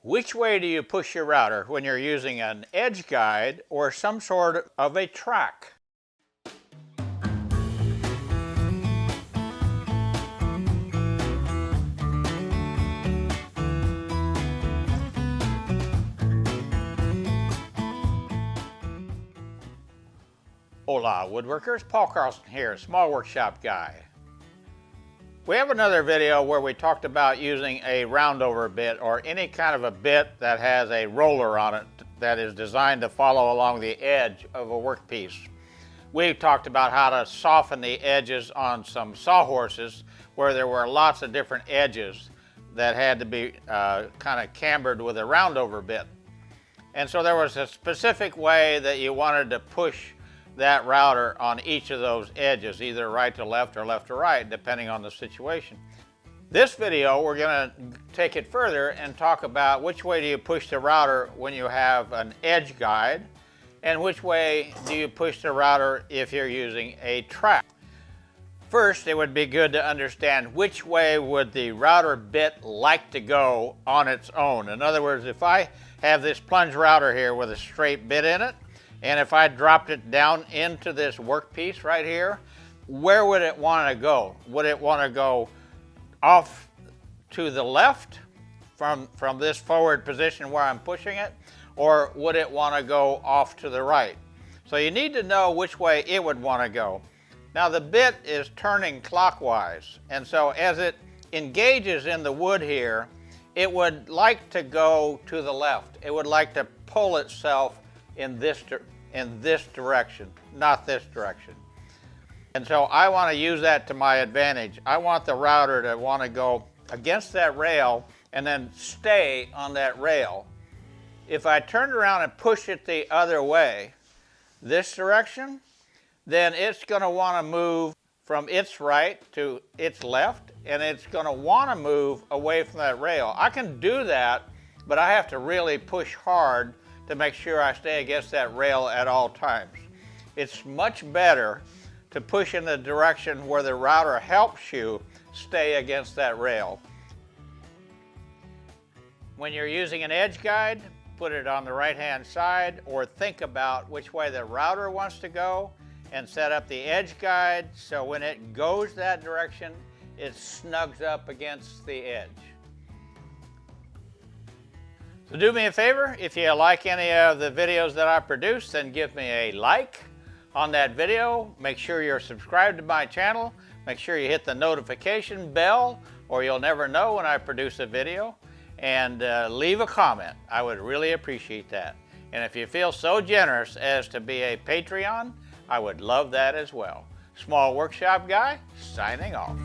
Which way do you push your router when you're using an edge guide or some sort of a track? Hola woodworkers, Paul Carlson here, Small Workshop Guy. We have another video where we talked about using a roundover bit or any kind of a bit that has a roller on it that is designed to follow along the edge of a workpiece. We talked about how to soften the edges on some sawhorses where there were lots of different edges that had to be kind of cambered with a roundover bit. And so there was a specific way that you wanted to push that router on each of those edges, either right to left or left to right, depending on the situation. This video, we're going to take it further and talk about which way do you push the router when you have an edge guide, and which way do you push the router if you're using a track. First, it would be good to understand which way would the router bit like to go on its own. In other words, if I have this plunge router here with a straight bit in it, and if I dropped it down into this workpiece right here, where would it want to go? Would it want to go off to the left from this forward position where I'm pushing it, or would it want to go off to the right? So you need to know which way it would want to go. Now the bit is turning clockwise, and so as it engages in the wood here, it would like to go to the left. It would like to pull itself in this direction, not this direction. And so I want to use that to my advantage. I want the router to want to go against that rail and then stay on that rail. If I turned around and push it the other way, this direction, then it's going to want to move from its right to its left, and it's going to want to move away from that rail. I can do that, but I have to really push hard to make sure I stay against that rail at all times. It's much better to push in the direction where the router helps you stay against that rail. When you're using an edge guide, put it on the right-hand side, or think about which way the router wants to go and set up the edge guide so when it goes that direction, it snugs up against the edge. So do me a favor, if you like any of the videos that I produce, then give me a like on that video. Make sure you're subscribed to my channel. Make sure you hit the notification bell or you'll never know when I produce a video. And leave a comment. I would really appreciate that. And if you feel so generous as to be a Patreon, I would love that as well. Small Workshop Guy, signing off.